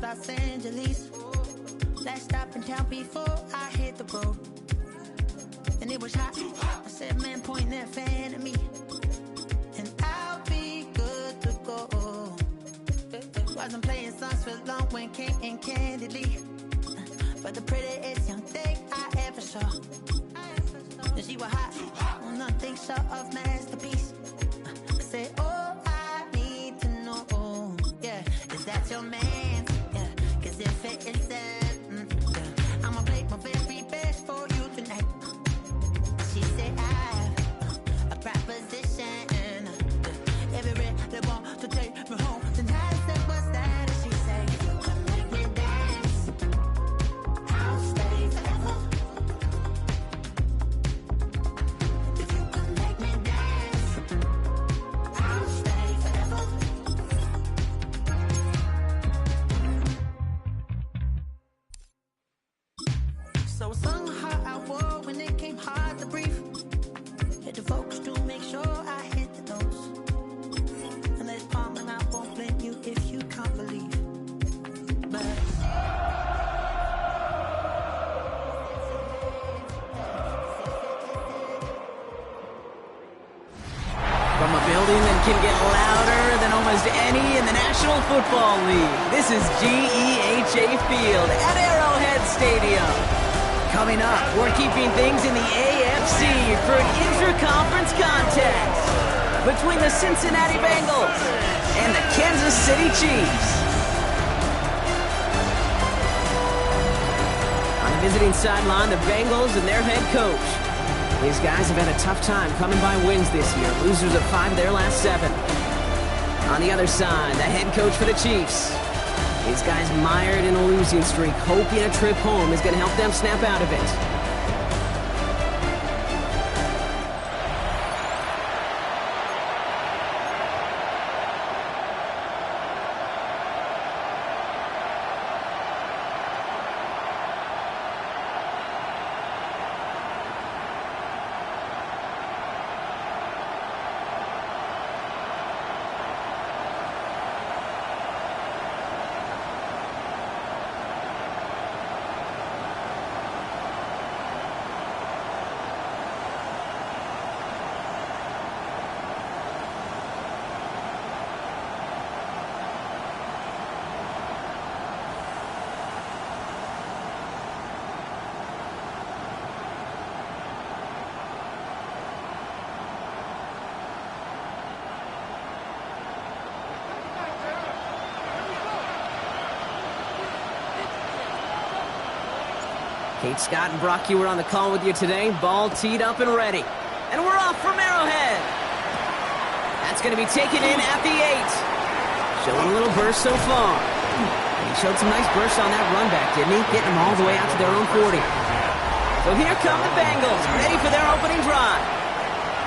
Los Angeles. Last stop in town before I hit the road. And it was hot. I said, man, point that fan at me. And I'll be good to go. Wasn't playing songs for long when came in candidly. But the prettiest young thing I ever saw. And she was hot. Nothing short of masterpiece. I said, oh, I need to know. Yeah, is that your man? Yeah, cause if it isn't, yeah, I'ma play my very best for you tonight. She said, I have a proposition. Every really want to take me home tonight. I said, what's that? And she said, if you can make me dance, I'll stay forever. If you can make me dance, I'll stay forever. So I sung how I wore when it came hard to breathe. Hit the focus to make sure I hit the notes. And there's palm and I won't blame you if you can't believe. But from a building that can get louder than almost any in the National Football League, this is GEHA Field at Arrowhead Stadium. Coming up, we're keeping things in the AFC for an intra-conference contest between the Cincinnati Bengals and the Kansas City Chiefs. On the visiting sideline, the Bengals and their head coach. These guys have had a tough time coming by wins this year. Losers of 5 of their last 7. On the other side, the head coach for the Chiefs. These guys mired in a losing streak, hoping a trip home is going to help them snap out of it. Kate Scott and Brock, you were on the call with you today. Ball teed up and ready. And we're off from Arrowhead. That's going to be taken in at the 8. Showing a little burst so far. He showed some nice bursts on that run back, didn't he? Getting them all the way out to their own 40. So here come the Bengals, ready for their opening drive.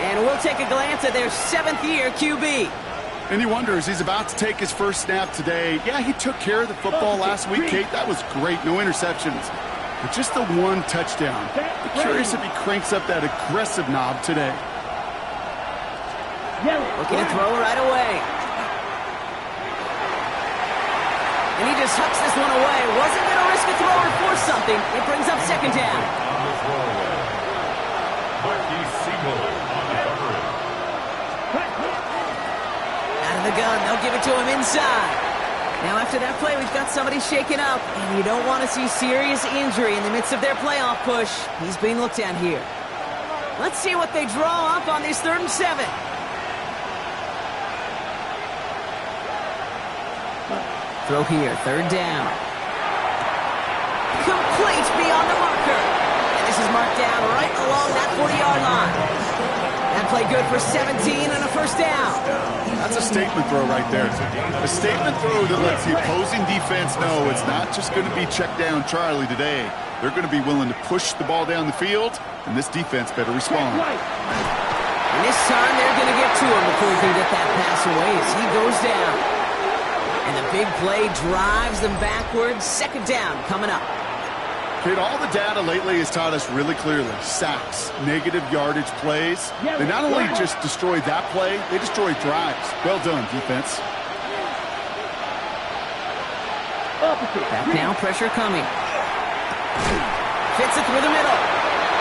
And we'll take a glance at their 7th-year QB. And he wonders, he's about to take his first snap today. Yeah, he took care of the football last week, Kate. That was great. No interceptions. But just the 1 touchdown. I'm curious if he cranks up that aggressive knob today. Looking to throw right away. And he just hucks this one away. Wasn't going to risk a throw or force something. It brings up 2nd down. Out of the gun. They'll give it to him inside. Now after that play, we've got somebody shaken up, and you don't want to see serious injury in the midst of their playoff push. He's being looked at here. Let's see what they draw up on this 3rd and 7. Throw here, 3rd down. Complete beyond the marker. And this is marked down right along that 40-yard line. That play good for 17 and a 1st down. That's a statement throw right there. A statement throw that lets the opposing defense know it's not just going to be check down Charlie today. They're going to be willing to push the ball down the field, and this defense better respond. And this time they're going to get to him before he can get that pass away as he goes down. And the big play drives them backwards. 2nd down coming up. Kate, all the data lately has taught us really clearly, sacks, negative yardage plays, they not only just destroy that play, they destroy drives. Well done, defense. Back now, pressure coming. Fits it through the middle.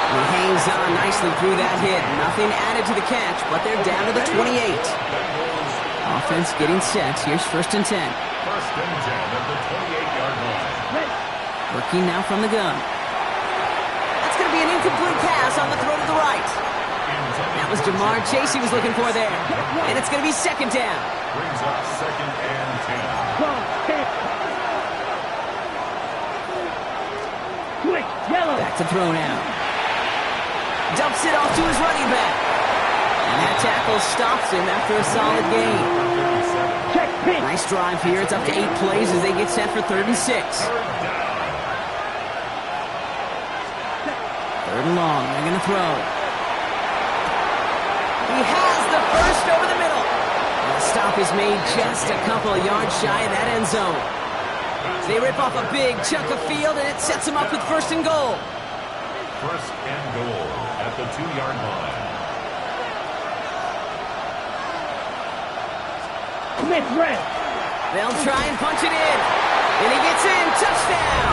He hangs on nicely through that hit. Nothing added to the catch, but they're down to the 28. Offense getting set. Here's 1st and 10. 1st and 10 at the 28-yard line. Working now from the gun. That's going to be an incomplete pass on the throw to the right. That was Jamar Chase he was looking for there. And it's going to be 2nd down. Brings up 2nd and 10. Back to throw now. Dumps it off to his running back. And that tackle stops him after a solid gain. Nice drive here. It's up to 8 plays as they get set for 3rd and 6. 3rd and long. They're going to throw. He has the first over the middle. And the stop is made just a couple of yards shy of that end zone. They rip off a big chunk of field, and it sets them up with 1st and goal. 1st and goal at the 2-yard line. They'll try and punch it in. And he gets in. Touchdown!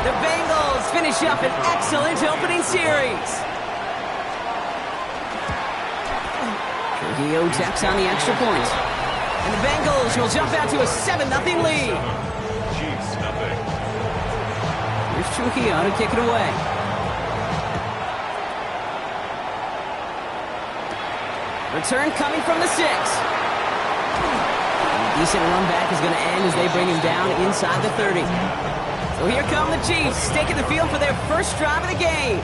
The Bengals finish up an excellent opening series. Trujillo tacks on the extra point. And the Bengals will jump out to a 7-0 lead. Chiefs nothing. Here's Trujillo to kick it away. Return coming from the 6. Decent run back is going to end as they bring him down inside the 30. So here come the Chiefs, taking the field for their first drive of the game.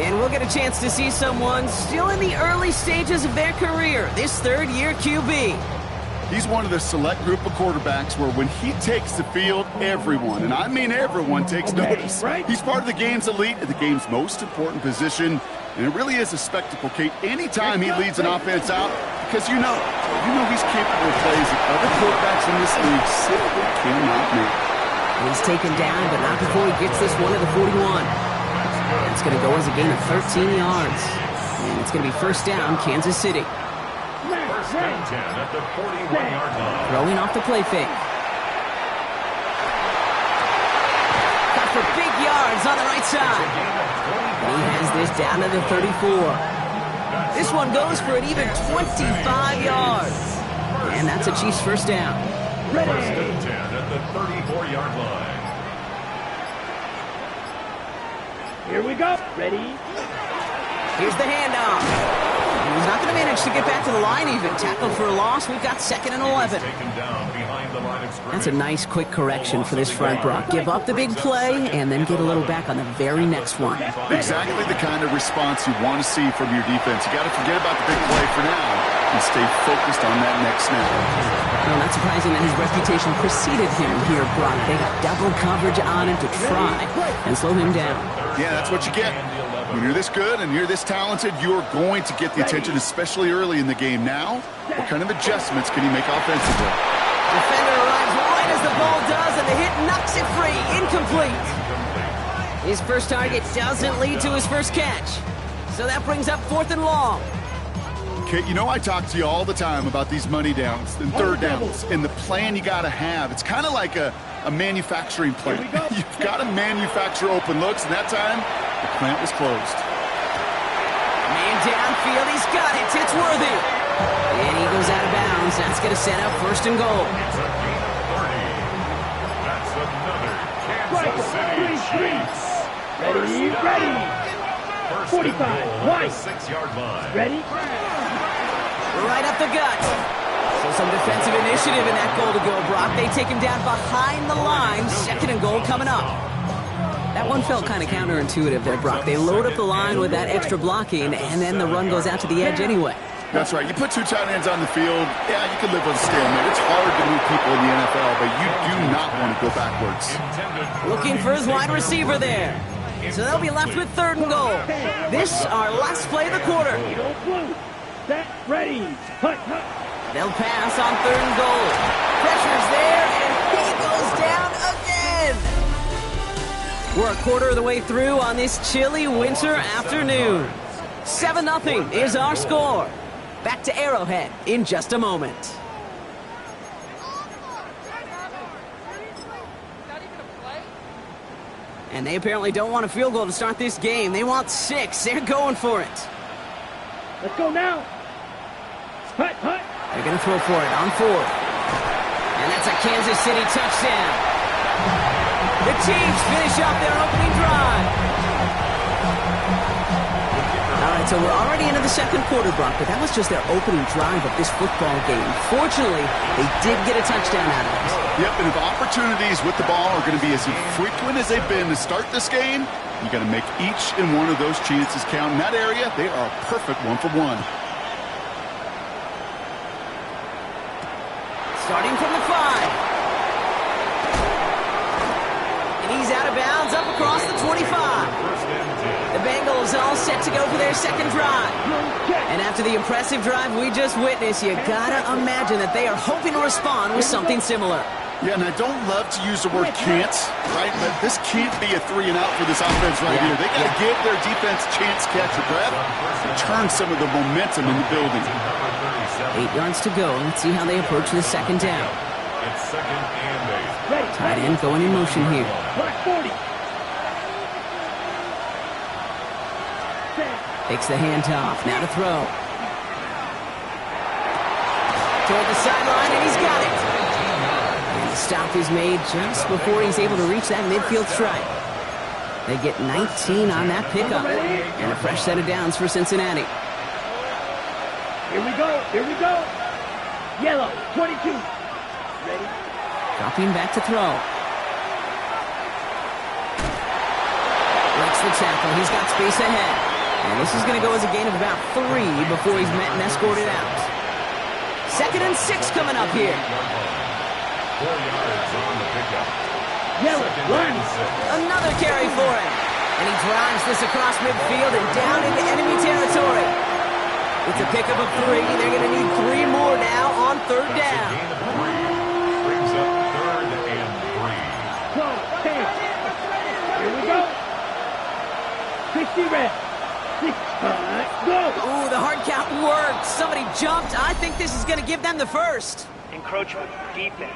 And we'll get a chance to see someone still in the early stages of their career, this 3rd-year QB. He's one of the select group of quarterbacks where when he takes the field, everyone, and I mean everyone, takes notice. He's part of the game's elite at the game's most important position, and it really is a spectacle, Kate, anytime he leads an offense out, because you know he's capable of plays that other quarterbacks in this league simply cannot make. He's taken down, but not before he gets this one to the 41. It's going to go as a gain of 13 yards. And it's going to be 1st down, Kansas City. 1st and 10 at the 41-yard line. Throwing off the play fake. Got for big yards on the right side. And he has this down to the 34. This one goes for an even 25 yards. And that's a Chiefs 1st down. 1st and 10 at the 34-yard line. Here we go. Ready? Here's the handoff. He's not going to manage to get back to the line even. Tackle for a loss. We've got 2nd and 11. Taken down behind the line of scrimmage. That's a nice quick correction for this front, Brock. Give up the big play and then get a little back on the very next one. Exactly the kind of response you want to see from your defense. You got to forget about the big play for now and stay focused on that next snap. Well, not surprising that his reputation preceded him here, Brock. They got double coverage on him to try and slow him down. Yeah, that's what you get. When you're this good and you're this talented, you're going to get the attention, especially early in the game. Now, what kind of adjustments can he make offensively? Defender arrives right as the ball does, and the hit knocks it free. Incomplete. His first target doesn't lead to his first catch. So that brings up 4th and long. Kate, you know I talk to you all the time about these money downs and 3rd downs and the plan you got to have. It's kind of like a manufacturing plant. You've got to manufacture open looks, and that time, the plant was closed. Man downfield, he's got it. It's worthy. And he goes out of bounds. That's going to set up 1st and goal. It's a gain of 30. That's another Kansas City Chiefs. Ready? 45, right. 6-yard line. Ready? Right up the gut. So some defensive initiative in that goal to go, Brock. They take him down behind the line. 2nd and goal coming up. That one felt kind of counterintuitive there, Brock. They load up the line with that extra blocking, and then the run goes out to the edge anyway. That's right. You put 2 tight ends on the field, yeah, you can live with a stalemate. It's hard to move people in the NFL, but you do not want to go backwards. Looking for his wide receiver there. So they'll be left with 3rd and goal. This, our last play of the quarter. Set, ready, hunt. They'll pass on 3rd and goal. Pressure's there, and he goes down again. We're a quarter of the way through on this chilly winter afternoon. 7-0 is our score. Back to Arrowhead in just a moment. And they apparently don't want a field goal to start this game. They want 6. They're going for it. Let's go now. Hut, hut. They're going to throw for it on 4th. And that's a Kansas City touchdown. The Chiefs finish up their opening drive. All right, so we're already into the second quarter, Brock, but that was just their opening drive of this football game. Fortunately, they did get a touchdown out of it. Yep, and if opportunities with the ball are going to be as infrequent as they've been to start this game, you got to make each and one of those chances count. In that area, they are a perfect 1-for-1. Starting from the 5. And he's out of bounds up across the 25. The Bengals all set to go for their second drive. And after the impressive drive we just witnessed, you gotta imagine that they are hoping to respond with something similar. Yeah, and I don't love to use the word can't, right? But this can't be a 3-and-out for this offense right here. They got to give their defense a chance to catch a breath and turn some of the momentum in the building. 8 yards to go. Let's see how they approach the second down. It's second and 8. Tight end going in motion here. Black 40. Takes the handoff. Now to throw. Toward the sideline, and he's got it. And the stop is made just before he's able to reach that midfield stripe. They get 19 on that pickup. And a fresh set of downs for Cincinnati. Here we go. Here we go. Yellow, 22. Ready? Dropping back to throw. Breaks the tackle. He's got space ahead. And this is going to go as a gain of about 3 before he's met and escorted out. 2nd and 6 coming up here. 4 yards on the pickup. Yellow, run. Another carry for him. And he drives this across midfield and down into enemy territory. It's a pickup of 3. They're going to need 3 more now on 3rd down. Brings up 3rd and 3. 12, 10. Here we go. 60 reps. 6, 5, go. Ooh, the hard count worked. Somebody jumped. I think this is going to give them the first. Encroachment, defense.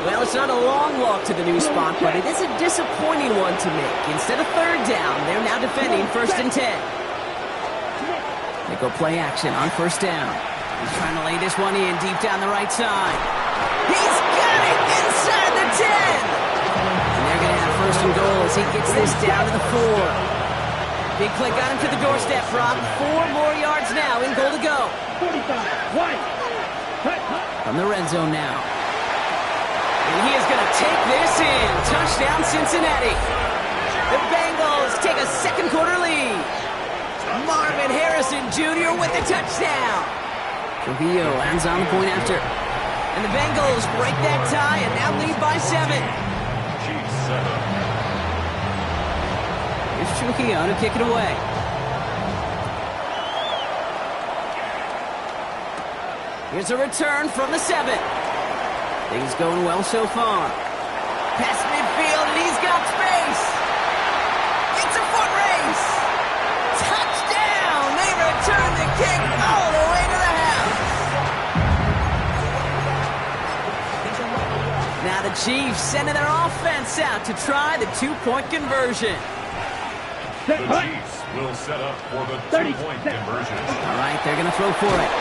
Well, it's not a long walk to the new spot, but it is a disappointing one to make. Instead of 3rd down, they're now defending 1st and 10. They go play action on 1st down. He's trying to lay this one in deep down the right side. He's got it inside the 10. And they're going to have 1st and goal as he gets this down to the 4. Big play got him to the doorstep, Rob. 4 more yards now in goal to go. 45, wide. From the red zone now. And he is going to take this in. Touchdown, Cincinnati. The Bengals take a second quarter lead. Marvin Harrison Jr. with the touchdown. Trujillo lands on the point after. And the Bengals break that tie and now lead by 7. Chiefs 7. Here's Trujillo to kick it away. Here's a return from the 7. Things going well so far. Past midfield, and he's got space. It's a foot race. Touchdown! They return the kick all the way to the house. Now the Chiefs sending their offense out to try the 2-point conversion. The Chiefs will set up for the 2-point conversion. All right, they're going to throw for it.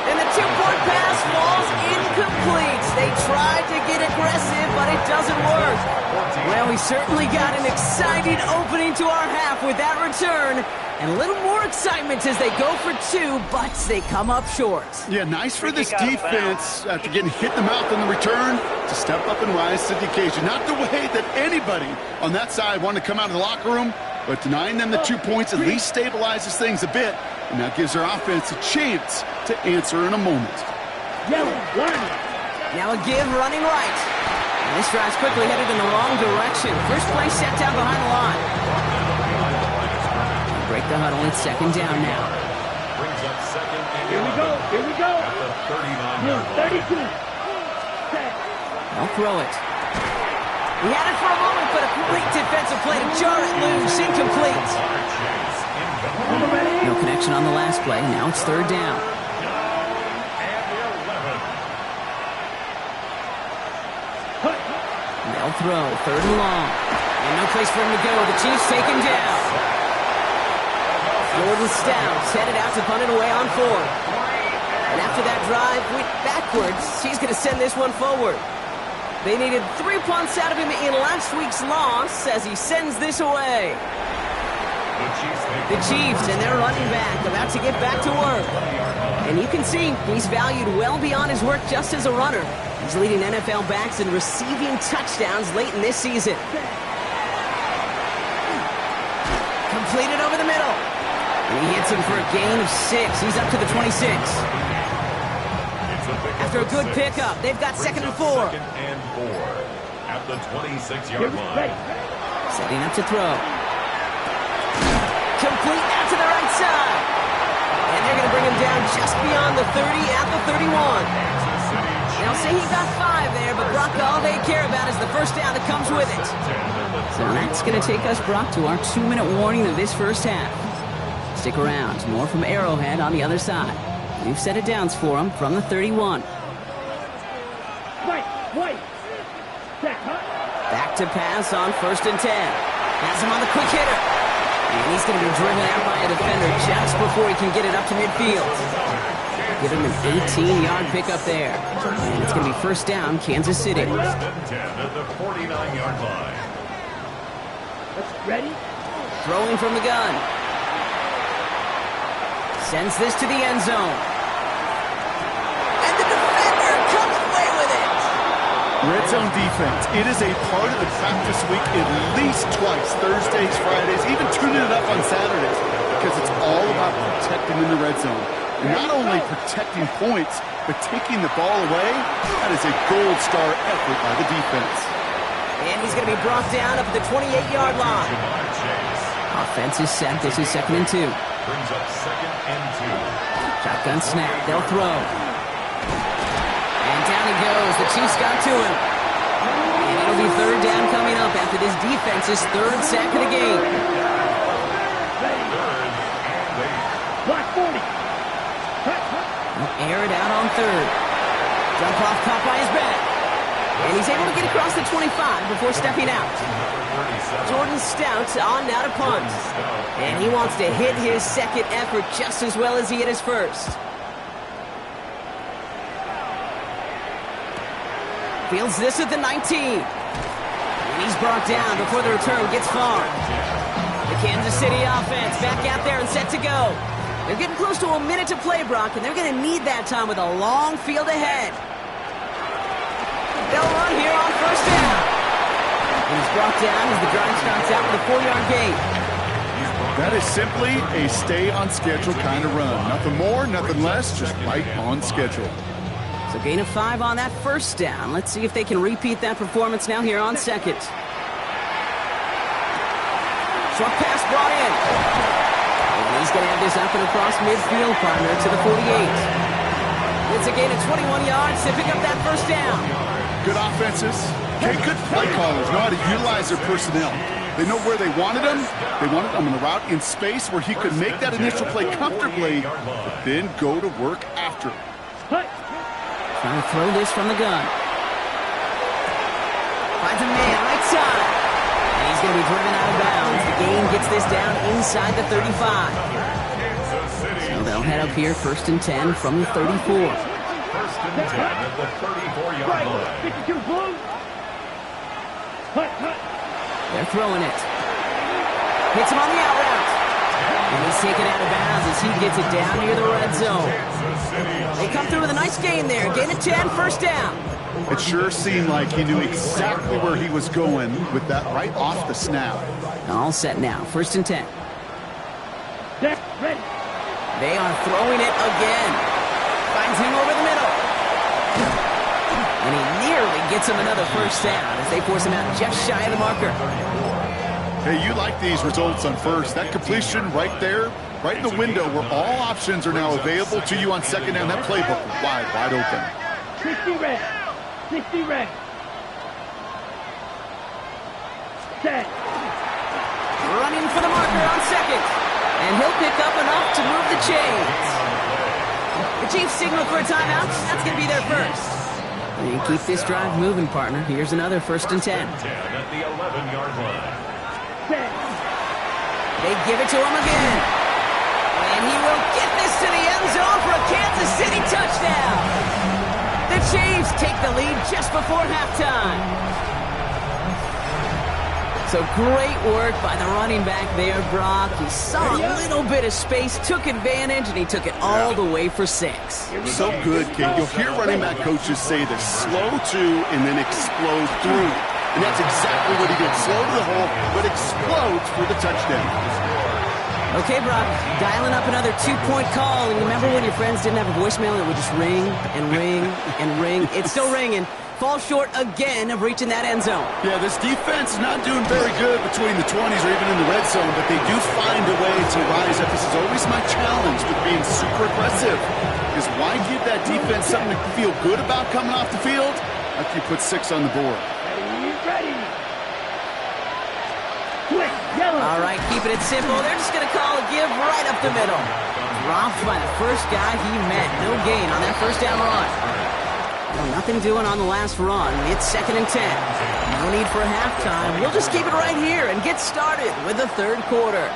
And the 2-point pass falls incomplete. They tried to get aggressive, but it doesn't work. Well, we certainly got an exciting opening to our half with that return. And a little more excitement as they go for 2, but they come up short. Yeah, nice for this defense after getting hit in the mouth on the return to step up and rise to the occasion. Not the way that anybody on that side wanted to come out of the locker room, but denying them the 2 points at least stabilizes things a bit. And that gives their offense a chance to answer in a moment. Yellow, line. Now a give running right. And this drive's quickly headed in the wrong direction. First play set down behind the line. Break the huddle. It's 2nd down now. Brings up 2nd and Here we go. Here we go. at the 39-yard line. 32. Set. They'll throw it. He had it for a moment, but a great defensive play to jar it loose. Incomplete. No connection on the last play. Now it's 3rd down. They'll throw, 3rd and long. And no place for him to go. The Chiefs take him down. Jordan Stout's headed out to punt it away on 4th. And after that drive went backwards, he's going to send this one forward. They needed 3 punts out of him in last week's loss as he sends this away. The Chiefs and their running back about to get back to work. And you can see he's valued well beyond his work just as a runner. He's leading NFL backs in receiving touchdowns late in this season. Completed over the middle. And he hits him for a gain of 6. He's up to the 26. After a good pickup, they've got 2nd and 4. 2nd and 4 at the 26-yard line. Setting up to throw. Complete out to the right side. And they're going to bring him down just beyond the 30 at the 31. They'll say he got 5 there, but Brock, all they care about is the first down that comes with it. So that's going to take us, Brock, to our 2-minute warning of this first half. Stick around. More from Arrowhead on the other side. We've set it downs for him from the 31. White. Back to pass on 1st and 10. Has him on the quick hitter. And he's going to be driven out by a defender just before he can get it up to midfield. Give him an 18-yard pickup there. And it's going to be 1st down, Kansas City. 1st and 10 at the 49-yard line. Ready? Throwing from the gun. Sends this to the end zone. And the defender comes away with it. Red zone defense. It is a part of the practice week at least twice. Thursdays, Fridays, even tuning it up on Saturdays. Because it's all about protecting in the red zone. And not only protecting points, but taking the ball away. That is a gold star effort by the defense. And he's going to be brought down up at the 28-yard line. Offense is set. This is 2nd and 2. Brings up 2nd and 2. Shotgun snap. They'll throw. And down he goes. The Chiefs got to him. And it'll be 3rd down coming up after this defense's 3rd sack of the game. Block 40. Air it out on 3rd. Jump off caught by his back. And he's able to get across the 25 before stepping out. Jordan Stout on now to punt. And he wants to hit his 2nd effort just as well as he hit his 1st. Fields this at the 19. And he's brought down before the return gets far. The Kansas City offense back out there and set to go. They're getting close to a minute to play, Brock, and they're going to need that time with a long field ahead. They'll run here on 1st down. And he's brought down as the drive starts out with a 4-yard gain. That is simply a stay on schedule kind of run. Nothing more, nothing less, just right on schedule. So gain of 5 on that 1st down. Let's see if they can repeat that performance now here on 2nd. Short pass brought in. And he's going to have this up and across midfield, partner, to the 48. It's a gain of 21 yards to pick up that 1st down. Good offenses. Okay, good play callers know how to utilize their personnel. They know where they wanted him. They wanted him on the route in space where he could make that initial play comfortably, but then go to work after. Trying to throw this from the gun. Finds a man right side. And he's going to be driven out of bounds. The gain gets this down inside the 35. So they'll head up here 1st and 10 from the 34. 1st and 10 at the 34-yard line. 52 blue. They're throwing it. Hits him on the out route. And he's taken out of bounds as he gets it down near the red zone. They come through with a nice gain there. Gain of 10, 1st down. It sure seemed like he knew exactly where he was going with that right off the snap. All set now. 1st and 10. Ready. They are throwing it again. Finds him over the middle. And he nearly gets him another 1st down as they force him out just shy of the marker. Hey, you like these results on 1st. That completion right there, right in the window where all options are now available to you on 2nd down. That playbook wide open. 60 red. 60 red. Set. Running for the marker on 2nd. And he'll pick up enough to move the chains. The Chiefs signal for a timeout. That's going to be their 1st. And keep this drive moving, partner. Here's another 1st and 10. 10 at the 11-yard line. Set. They give it to him again. And he will get this to the end zone for a Kansas City touchdown. The Chiefs take the lead just before halftime. So great work by the running back there, Brock. He saw a little bit of space, took advantage, and he took it all the way for 6. So good, Kate. You'll hear running back coaches say this: slow to and then explode through. And that's exactly what he did. Slow to the hole, but explodes for the touchdown. Okay, Brock, dialing up another 2-point call. And remember when your friends didn't have a voicemail and it would just ring and ring and ring? It's still ringing. Falls short again of reaching that end zone. Yeah, this defense is not doing very good between the 20s or even in the red zone, but they do find a way to rise up. This is always my challenge with being super aggressive, is why give that defense something to feel good about coming off the field after you put 6 on the board? Ready. Quick, yellow. All right, keeping it simple. They're just going to call a give right up the middle. Dropped by the first guy he met. No gain on that 1st down run. Well, nothing doing on the last run. It's 2nd and 10. No need for a halftime. We'll just keep it right here and get started with the 3rd quarter.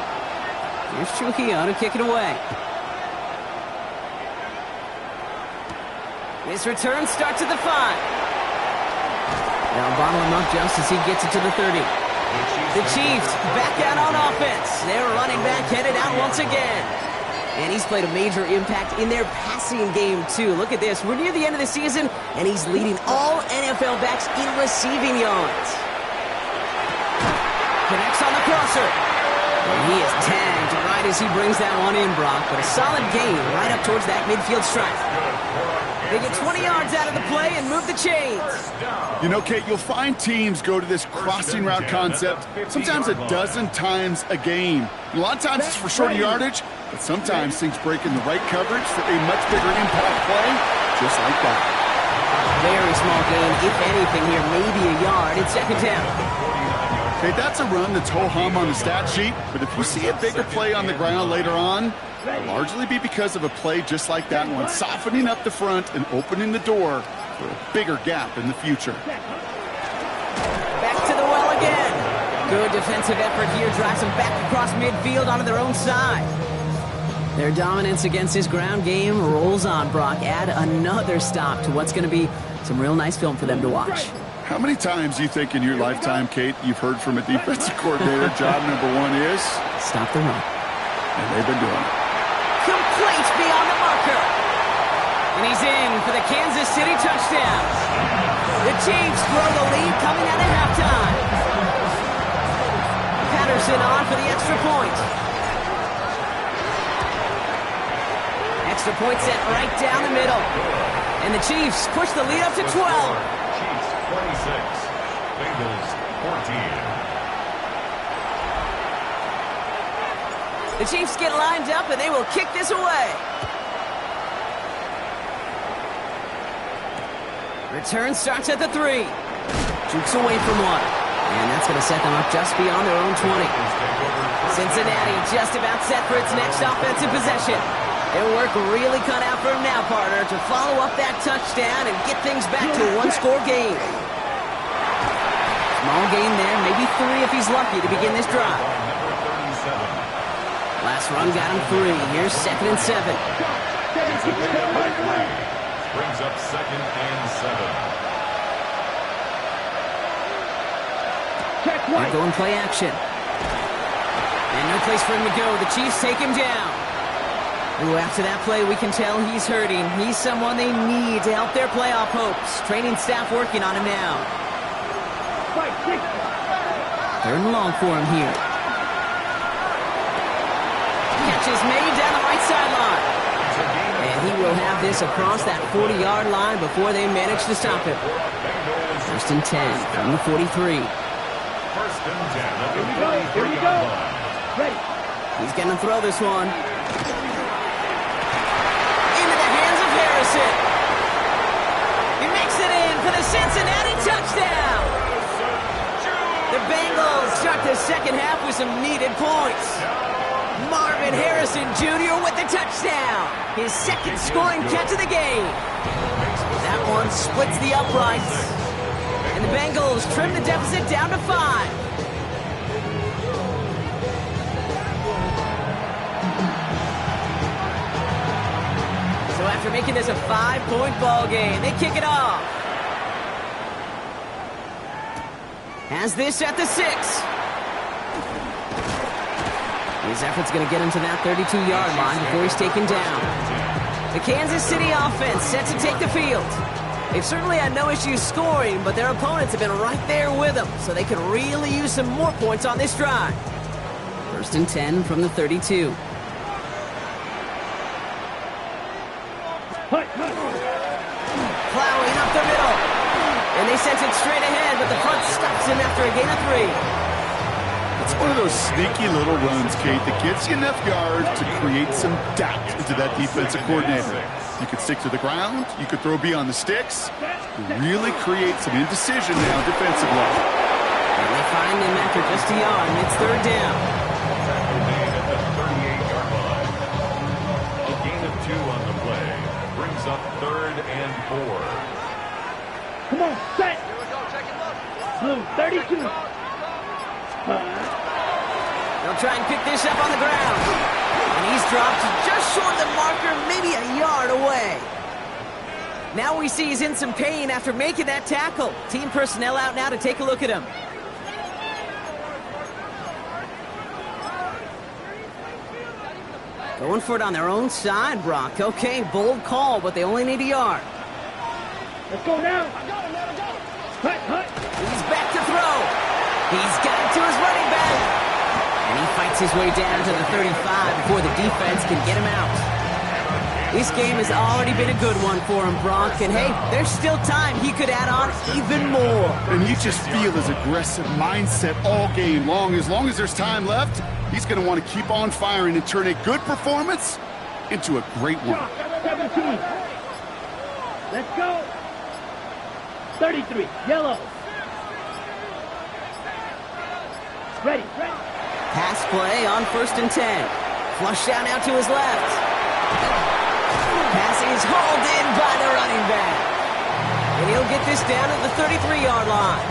Here's Trujillo to kick it away. This return starts at the 5. Now bottle him up just as he gets it to the 30. The Chiefs back out on offense. Their running back headed out once again. And he's played a major impact in their passing game, too. Look at this. We're near the end of the season, and he's leading all NFL backs in receiving yards. Connects on the crosser. And he is tagged right as he brings that one in, Brock. But a solid gain right up towards that midfield stripe. They get 20 yards out of the play and move the chains. You know, Kate, you'll find teams go to this crossing route concept sometimes a dozen times a game. And a lot of times it's for shorter yardage, but sometimes things break in the right coverage for a much bigger impact play, just like that. Very small gain, if anything here, maybe a yard. It's 2nd down. Okay, that's a run that's ho-hum on the stat sheet, but if you see a bigger play on the ground later on, it'll largely be because of a play just like that one, softening up the front and opening the door for a bigger gap in the future. Back to the well again. Good defensive effort here, drives them back across midfield onto their own side. Their dominance against this ground game rolls on, Brock. Add another stop to what's going to be some real nice film for them to watch. How many times do you think in your lifetime, Kate, you've heard from a defensive coordinator, job number 1 is? Stop the run. And they've been doing it. Complete beyond the marker. And he's in for the Kansas City touchdown. The Chiefs throw the lead coming out of halftime. Patterson on for the extra point. Extra point set right down the middle. And the Chiefs push the lead up to 12. Chiefs 26, Bengals 14. The Chiefs get lined up, and they will kick this away. Return starts at the 3. Jukes away from 1. And that's going to set them up just beyond their own 20. Cincinnati just about set for its next offensive possession. Their work really cut out for him now, partner, to follow up that touchdown and get things back to a one-score game. Small gain there, maybe 3 if he's lucky to begin this drive. Last run got him 3. Here's 2nd and 7. Brings up 2nd and 7. They're going play action. And no place for him to go. The Chiefs take him down. Ooh, after that play, we can tell he's hurting. He's someone they need to help their playoff hopes. Training staff working on him now. 3rd and long for him here. Catch is made down the right sideline. And he will have this across that 40-yard line before they manage to stop him. 1st and 10 from the 43. 1st and 10 at the 43-yard line. Ready. He's going to throw this one. Into the hands of Harrison. He makes it in for the Cincinnati touchdown. The Bengals start the second half with some needed points. Marvin Harrison Jr. with the touchdown. His 2nd scoring catch of the game. That that one, splits the uprights. And the Bengals trim the deficit down to 5. So after making this a 5-point ball game, they kick it off. Has this at the 6. His effort's going to get him to that 32-yard line before he's taken down. The Kansas City offense set to take the field. They've certainly had no issues scoring, but their opponents have been right there with them, so they could really use some more points on this drive. 1st and 10 from the 32. Plowing up the middle. And they sent it straight ahead, but the front stops him after a gain of 3. It's one of those sneaky little runs, Kate, that gets you enough yards to create some doubt into that defensive coordinator. You could stick to the ground, you could throw beyond the sticks, really create some indecision now defensively. And they find him after just a yard, and it's 3rd down. At the 38-yard line. A gain of 2 on the play brings up 3rd and 4. Come on, set. Blue, 32. They'll try and pick this up on the ground. And he's dropped just short of the marker, maybe a yard away. Now we see he's in some pain after making that tackle. Team personnel out now to take a look at him. Going for it on their own side, Brock. Okay, bold call, but they only need a yard. Let's go now. Hut. He's back to throw. He's got it to his running back. And he fights his way down to the 35 before the defense can get him out. This game has already been a good one for him, Brock. And hey, there's still time. He could add on even more. And you just feel his aggressive mindset all game long. As long as there's time left, he's going to want to keep on firing and turn a good performance into a great one. 17. Let's go. 33. Yellow. Ready. Pass play on 1st and 10. Flush down out to his left. Pass is hauled in by the running back. And he'll get this down at the 33-yard line.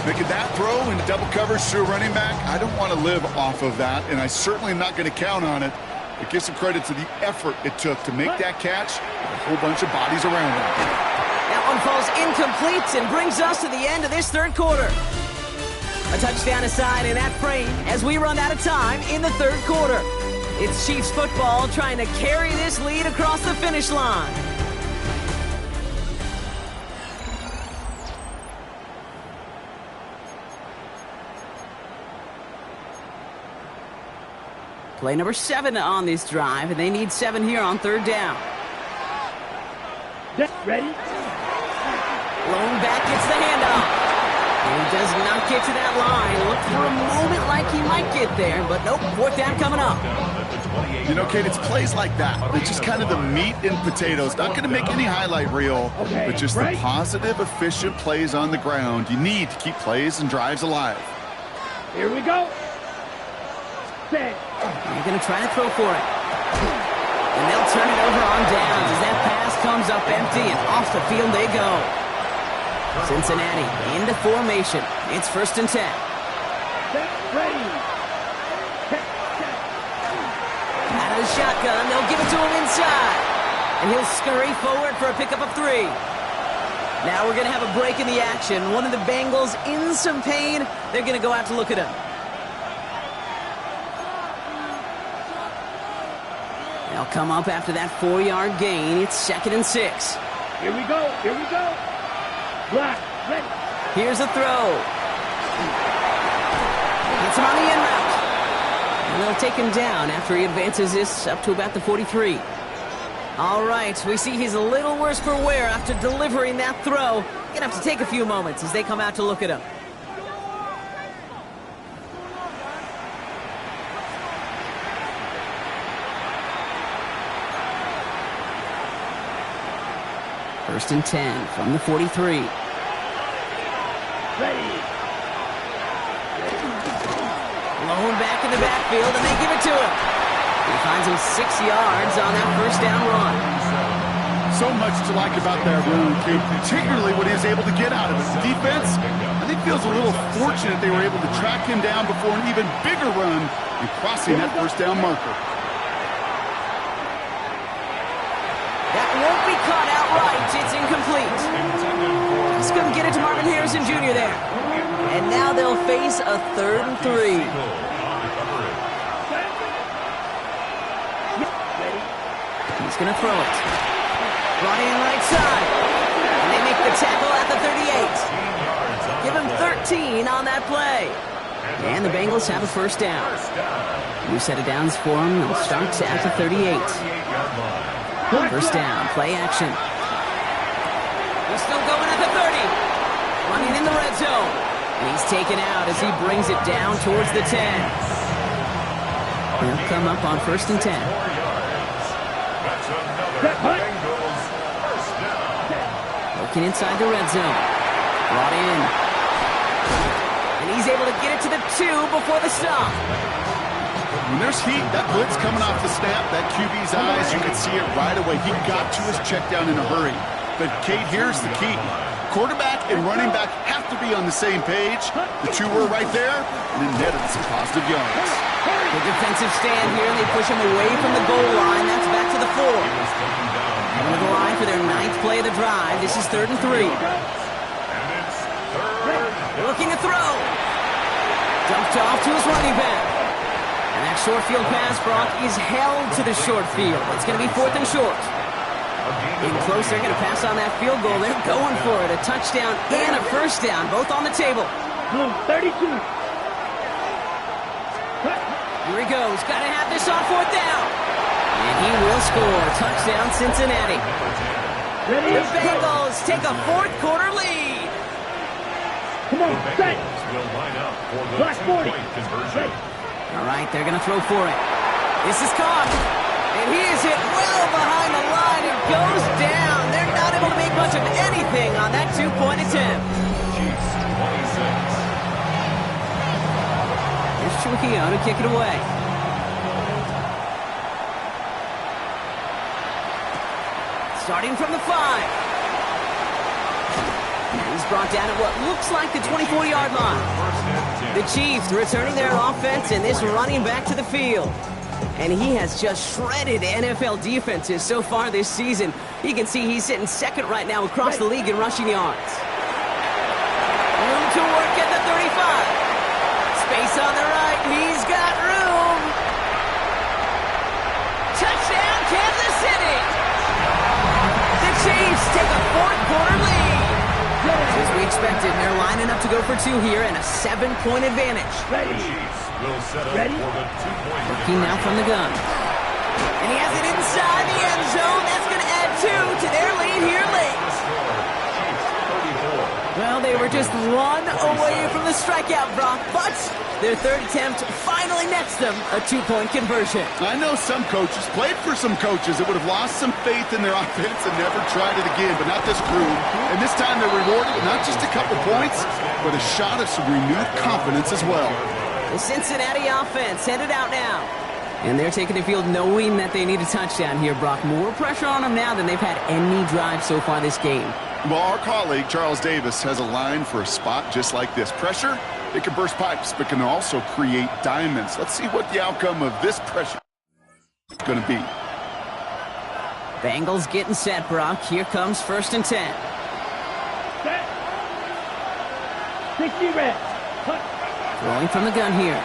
Making that throw into double coverage to a running back, I don't want to live off of that, and I certainly am not going to count on it. But give some credit to the effort it took to make that catch with a whole bunch of bodies around him. That one falls incomplete and brings us to the end of this 3rd quarter. A touchdown aside in that frame as we run out of time in the 3rd quarter. It's Chiefs football trying to carry this lead across the finish line. Play number 7 on this drive, and they need 7 here on 3rd down. Ready? Lone back gets the handoff. And he does not get to that line. Looked for a moment like he might get there, but nope, 4th down coming up. You know, Kate, it's plays like that. It's just kind of the meat and potatoes. Not going to make any highlight reel, but just the positive, efficient plays on the ground. You need to keep plays and drives alive. Here we go. Set. They're going to try to throw for it. And they'll turn it over on downs as that pass comes up empty, and off the field they go. Cincinnati into formation. It's 1st and 10. Ready. Out of the shotgun, they'll give it to him inside. And he'll scurry forward for a pickup of 3. Now we're going to have a break in the action. One of the Bengals in some pain. They're going to go out to look at him. They'll come up after that 4-yard gain. It's 2nd and 6. Here we go. Black, ready. Here's a throw. Gets him on the in route. And they'll take him down after he advances this up to about the 43. All right, we see he's a little worse for wear after delivering that throw. Gonna have to take a few moments as they come out to look at him. First and 10 from the 43. Ready. Lone back in the backfield, and they give it to him. He finds him 6 yards on that 1st down run. So much to like about that run, Kate, particularly what he was able to get out of it. The defense, I think, feels a little fortunate they were able to track him down before an even bigger run and crossing that first down marker. That won't be caught outright. It's incomplete. Just couldn't get it to Marvin Harrison Jr. there. And now they'll face a 3rd and 3. He's going to throw it. Brought in right side. And they make the tackle at the 38. Give him 13 on that play. And the Bengals have a first down. New set of downs for them. They'll start at the 38. First down, play action. He's still going at the 30. Running in the red zone. And he's taken out as he brings it down towards the 10. He'll come up on 1st and 10. Looking inside the red zone. Brought in. And he's able to get it to the 2 before the stop. When there's heat, that blitz coming off the snap, that QB's eyes, you can see it right away. He got to his check down in a hurry. But, Kate, here's the key. Quarterback and running back have to be on the same page. The two were right there, and then netted some positive yards. The defensive stand here, and they push him away from the goal line. That's back to the 4. Coming to the line for their 9th play of the drive. This is 3rd and 3. They're looking to throw. Dumped off to his running back. And that short field pass, Brock, is held to the short field. It's going to be 4th and short. In close, they're going to pass on that field goal. They're going for it. A touchdown and a first down, both on the table. 32. Here he goes. Got to have this on 4th down. And he will score. Touchdown, Cincinnati. The Bengals take a 4th quarter lead. Come on, set. Black 40. All right, they're going to throw for it. This is caught. And he is hit well behind the line and goes down. They're not able to make much of anything on that 2-point attempt. Here's Trujillo to kick it away. Starting from the 5. He's brought down at what looks like the 24-yard line. The Chiefs returning their offense and this running back to the field. And he has just shredded NFL defenses so far this season. You can see he's sitting 2nd right now across the league in rushing yards. Room to work at the 35. Space on the right. He's got room. Touchdown, Kansas City. The Chiefs take a 4th quarter lead. As we expected, they're lining up to go for 2 here and a 7-point advantage. Ready? Looking now from the gun. And he has it inside the end zone. That's going to add 2 to their lead here late. Well, they were just 1 away from the strikeout, Brock, but their 3rd attempt finally nets them a 2-point conversion. I know some coaches, played for some coaches that would have lost some faith in their offense and never tried it again, but not this crew. And this time they're rewarded with not just a couple points, but a shot of some renewed confidence as well. The Cincinnati offense headed out now. And they're taking the field knowing that they need a touchdown here, Brock. More pressure on them now than they've had any drive so far this game. Well, our colleague, Charles Davis, has a line for a spot just like this. Pressure, it can burst pipes, but can also create diamonds. Let's see what the outcome of this pressure is going to be. Bengals getting set, Brock. Here comes 1st and 10. Set. 60 reps. Throwing from the gun here.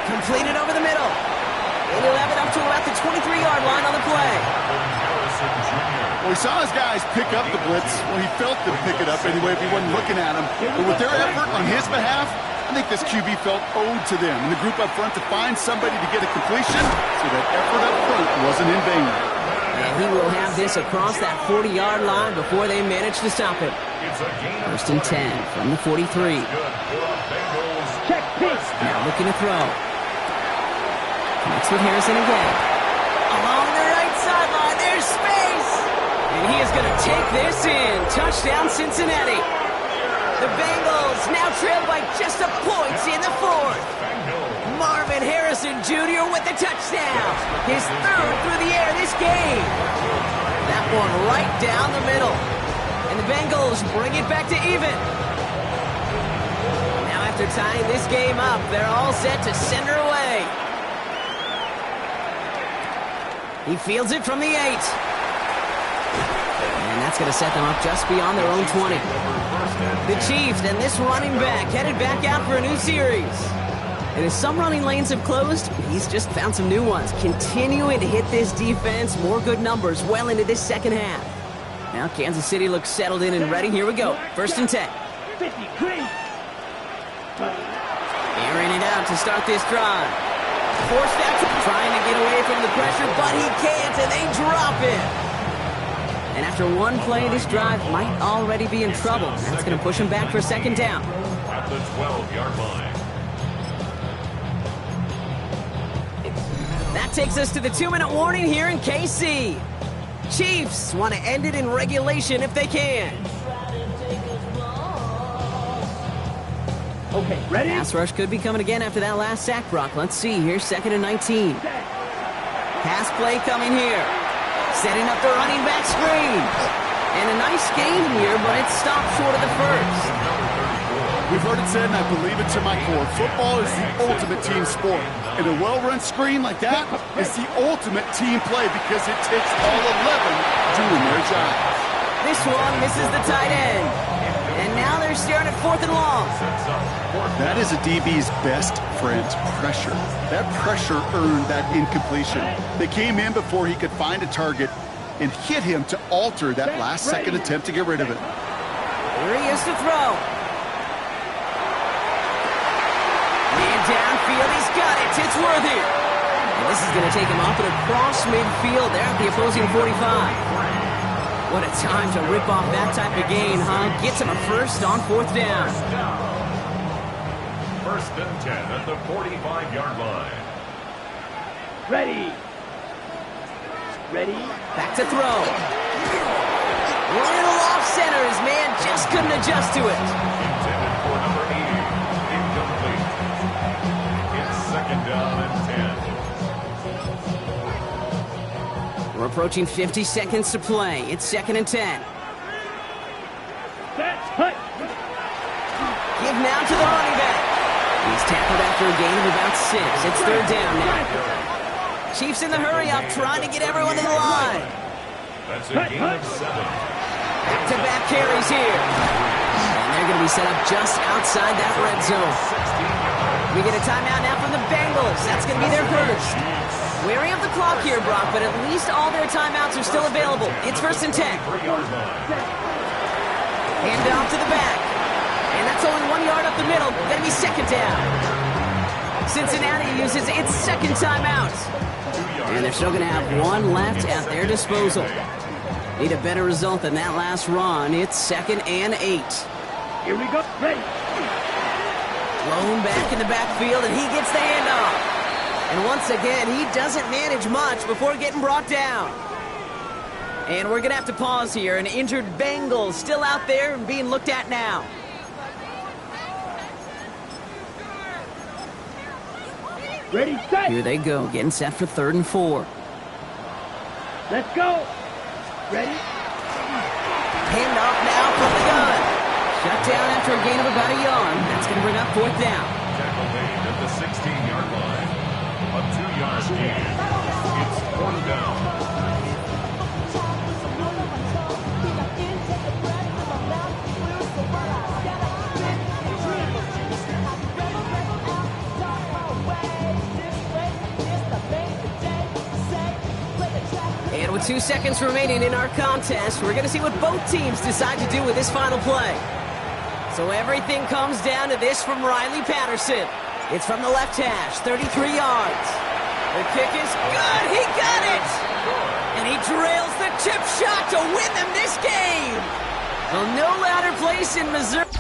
Completed over the middle. And he'll have it up to about the 23-yard line on the play. Well, he saw his guys pick up the blitz. Well, he felt them pick it up anyway if he wasn't looking at him. But with their effort on his behalf, I think this QB felt owed to them. And the group up front to find somebody to get a completion, so that effort up front wasn't in vain. And he will have this across that 40-yard line before they manage to stop it. 1st and 10 from the 43. Check pitch. Now looking to throw. Connects with Harrison again. Along the right sideline, there's space. And he is going to take this in. Touchdown, Cincinnati. The Bengals now trail by just a point in the 4th. Marvin Harrison Jr. with the touchdown. His 3rd through the air this game. one right down the middle. And the Bengals bring it back to even. Now after tying this game up, they're all set to send her away. He fields it from the 8. And that's going to set them up just beyond their own 20. The Chiefs and this running back headed back out for a new series. And as some running lanes have closed, he's just found some new ones, continuing to hit this defense more good numbers well into this second half. Now Kansas City looks settled in and ready. Here we go. 1st and 10. Airing it out to start this drive. Forced out, trying to get away from the pressure, but he can't, and they drop it. And after one play, this drive might already be in trouble. That's going to push him back for a 2nd down. At the 12-yard line. That takes us to the 2-minute warning here in KC. Chiefs want to end it in regulation if they can. Okay, ready? Pass rush could be coming again after that last sack, Brock. Let's see here, 2nd and 19. Pass play coming here. Setting up the running back screen. And a nice gain here, but it stopped short of the first. We've heard it said, and I believe it to my core, football is the ultimate team sport. And a well-run screen like that is the ultimate team play because it takes all 11 doing their job. This one misses the tight end. And now they're staring at 4th and long. That is a DB's best friend, pressure. That pressure earned that incompletion. They came in before he could find a target and hit him to alter that last-second attempt to get rid of it. Here he is to throw. And downfield, he's got it. It's worthy. And this is going to take him up and across midfield there at the opposing 45. What a time to rip off that type of gain, huh? Gets him a first on 4th down. 1st and 10 at the 45-yard line. Ready. Ready. Back to throw. Little off center. His man just couldn't adjust to it. Intended for number 80. Incomplete. It's 2nd down and 10. We're approaching 50 seconds to play. It's 2nd and 10. That's hut. Give now to the running back. He's tackled after a gain of about 6. It's 3rd down now. Chiefs in the hurry up, trying to get everyone to the line. That's a gain of 7. Back-to-back carries here. And they're going to be set up just outside that red zone. We get a timeout now from the Bengals. That's going to be their first. Wary of the clock here, Brock, but at least all their timeouts are still available. It's 1st and 10. Hand off to the back. And that's only 1 yard up the middle. Going to be 2nd down. Cincinnati uses its 2nd timeout. And they're still going to have one left at their disposal. Need a better result than that last run. It's 2nd and 8. Here we go. Ready. Blown back in the backfield, and he gets the handoff. And once again, he doesn't manage much before getting brought down. And we're going to have to pause here. An injured Bengal still out there and being looked at now. Ready, set. Here they go, getting set for 3rd and 4. Let's go. Ready. Handoff now from the gun. Shut down after a gain of about a yard. That's going to bring up 4th down. Tackle made at the 16-yard line. A 2-yard gain. It's 4th down. And with 2 seconds remaining in our contest, we're going to see what both teams decide to do with this final play. So everything comes down to this from Riley Patterson. It's from the left hash, 33 yards. The kick is good. He got it. And he drills the chip shot to win them this game. Well, no louder place in Missouri.